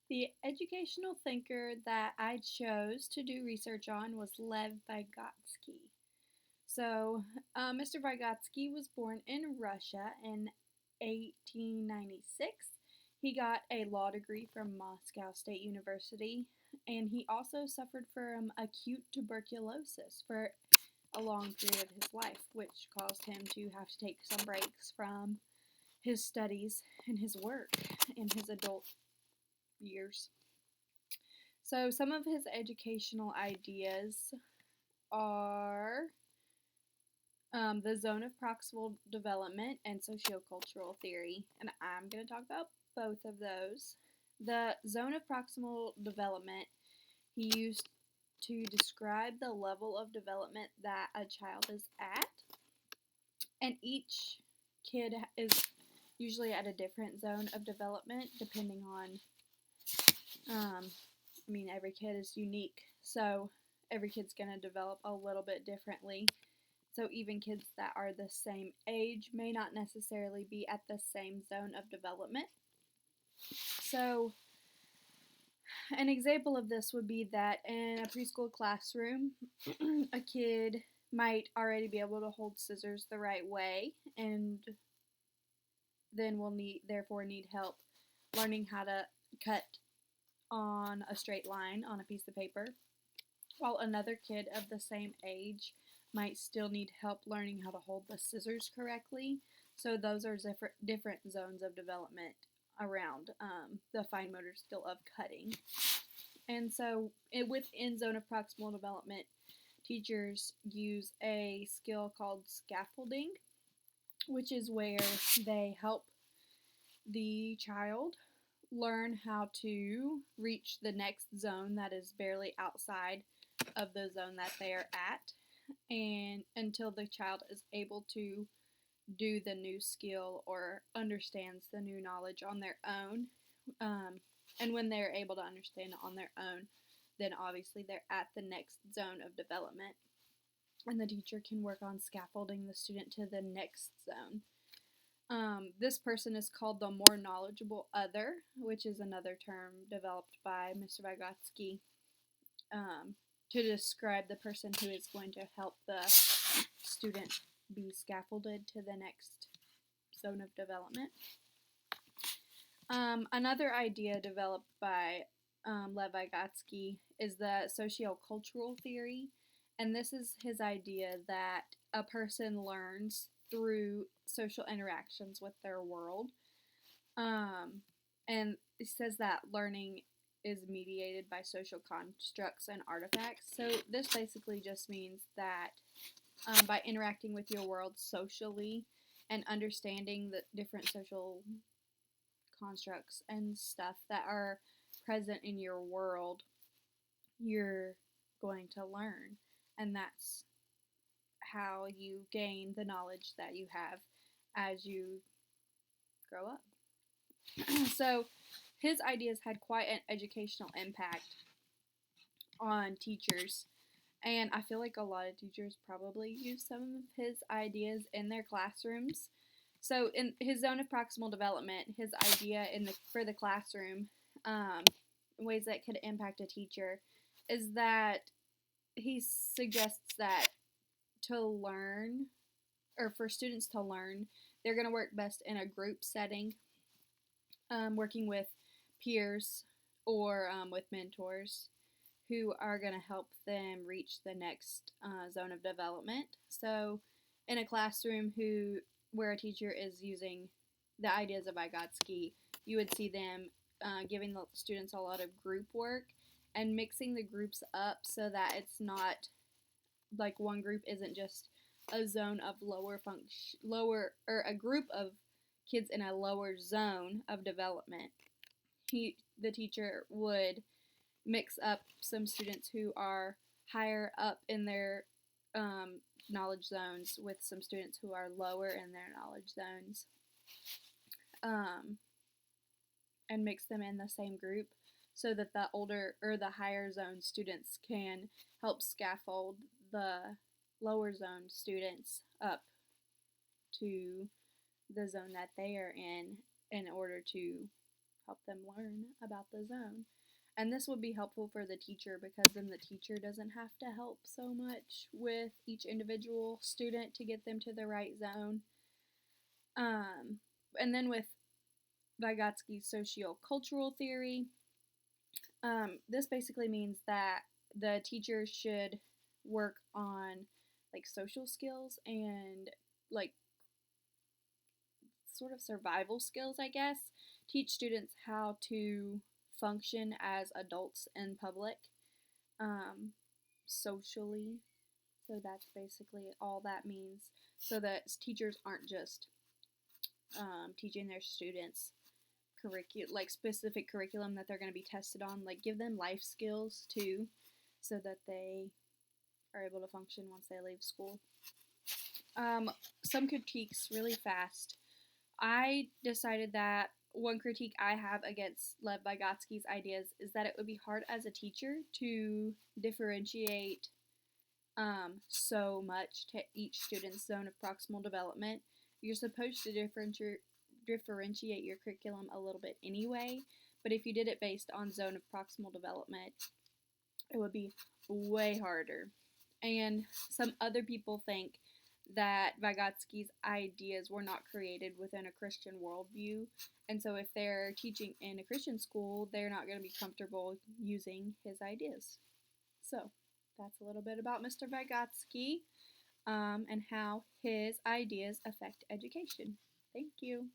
The educational thinker that I chose to do research on was Lev Vygotsky. Mr. Vygotsky was born in Russia in 1896. He got a law degree from Moscow State University, and he also suffered from acute tuberculosis for a long period of his life, which caused him to have to take some breaks from his studies and his work in his adult years. So, some of his educational ideas are the zone of proximal development and sociocultural theory, and I'm going to talk about both of those. The zone of proximal development he used to describe the level of development that a child is at, and each kid is usually at a different zone of development depending on every kid is unique, so every kid's going to develop a little bit differently. So even kids that are the same age may not necessarily be at the same zone of development. So an example of this would be that in a preschool classroom, a kid might already be able to hold scissors the right way and then will therefore need help learning how to cut on a straight line on a piece of paper, while another kid of the same age might still need help learning how to hold the scissors correctly. So those are different zones of development around the fine motor skill of cutting. And so within zone of proximal development, teachers use a skill called scaffolding, which is where they help the child learn how to reach the next zone that is barely outside of the zone that they are at, and until the child is able to do the new skill or understands the new knowledge on their own. And when they're able to understand it on their own, then obviously they're at the next zone of development, and the teacher can work on scaffolding the student to the next zone. This person is called the more knowledgeable other, which is another term developed by Mr. Vygotsky to describe the person who is going to help the student be scaffolded to the next zone of development. Another idea developed by Lev Vygotsky is the sociocultural theory, and this is his idea that a person learns through social interactions with their world. And it says that learning is mediated by social constructs and artifacts. So this basically just means that by interacting with your world socially and understanding the different social constructs and stuff that are present in your world, you're going to learn. And that's how you gain the knowledge that you have as you grow up. So his ideas had quite an educational impact on teachers, and I feel like a lot of teachers probably use some of his ideas in their classrooms. So in his zone of proximal development, his idea for the classroom, ways that could impact a teacher, is that he suggests that to learn, or for students to learn, they're going to work best in a group setting, working with peers or with mentors who are going to help them reach the next zone of development. So, in a classroom where a teacher is using the ideas of Vygotsky, you would see them giving the students a lot of group work and mixing the groups up so that it's not like one group isn't just a zone of lower or a group of kids in a lower zone of development. The teacher would mix up some students who are higher up in their knowledge zones with some students who are lower in their knowledge zones, and mix them in the same group so that the older or the higher zone students can help scaffold the lower zone students up to the zone that they are in order to help them learn about the zone. And this would be helpful for the teacher because then the teacher doesn't have to help so much with each individual student to get them to the right zone. Um, and then with Vygotsky's sociocultural theory, this basically means that the teacher should work on like social skills and like sort of survival skills, I guess. Teach students how to function as adults in public, um, socially. So that's basically all that means. So that teachers aren't just teaching their students like specific curriculum that they're going to be tested on. Like give them life skills too, so that they are able to function once they leave school. Some critiques really fast. I decided that one critique I have against Lev Vygotsky's ideas is that it would be hard as a teacher to differentiate so much to each student's zone of proximal development. You're supposed to differentiate your curriculum a little bit anyway, but if you did it based on zone of proximal development, it would be way harder. And some other people think that Vygotsky's ideas were not created within a Christian worldview, and so if they're teaching in a Christian school, they're not going to be comfortable using his ideas. So that's a little bit about Mr. Vygotsky and how his ideas affect education. Thank you.